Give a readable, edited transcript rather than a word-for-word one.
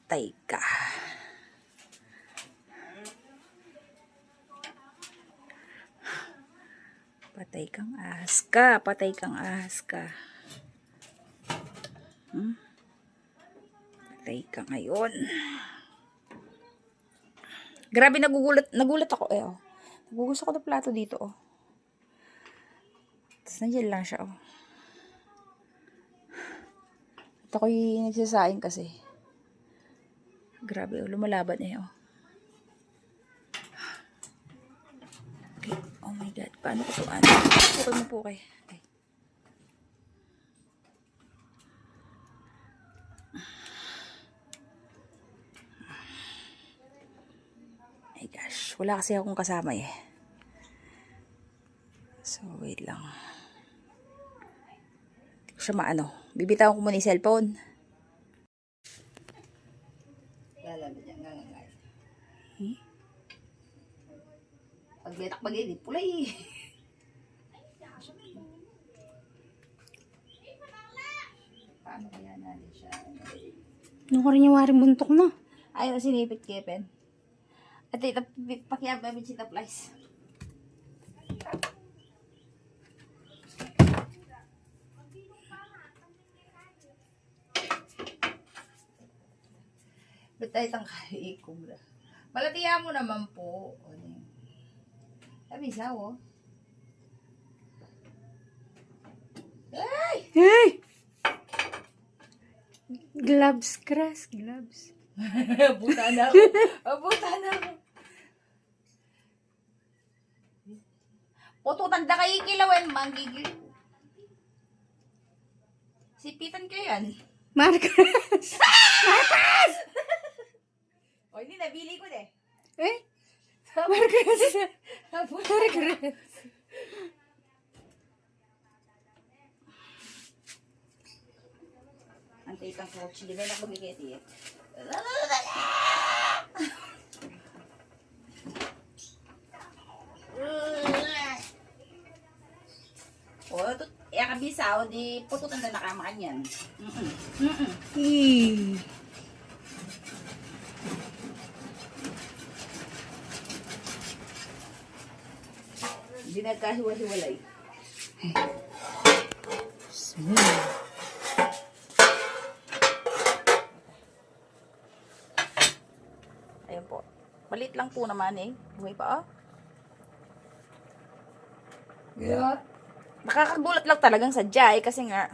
Patay ka. Patay kang ahas ka. Patay kang ahas ka. Patay ka ngayon. Grabe, nagulat ako eh. Oh. Nagugusto ko ng plato dito oh. Tapos nandiyan lang siya oh. At ako'y nagsasaing kasi. Grabe oh, lumalaban eh oh. Okay. Oh my God. Paano ko ito? Pukay mo pukay. Okay. Ay gosh. Wala kasi akong kasama eh. So, wait lang. Hindi ko siya maano. Bibitawan ko muna yung cellphone. Lalabit yan. Ngangangay. Pagbetak pag-edit, pulay. Paano kaya natin siya? Ano ka rin yung waring buntok mo? Ayaw na sinipit Kepen. At ito, pakiyab namin si Taplies. Ba't tayo tangkay kumra? Malatiya mo naman po. Sabi siya, oh. Ay! Hey! Gloves, Cras. Gloves. Buta na ako. Buta na ako. Pututan da kayo kilawan, manggigil. Sipitan ko yan. Marcos! Marcos! O, hindi, nabili ko na eh. Eh? Marcos! Marcos! Antay itang coach. Hindi ba na magigeti eh. O, ito, kabisa, o di pututan na nakamakan yan. Hindi nagkahiwa-hiwalay. Ayun po. Malit lang po naman eh. Buhay pa oh. Yeah. Nakakagulat lang talagang sadya eh kasi nga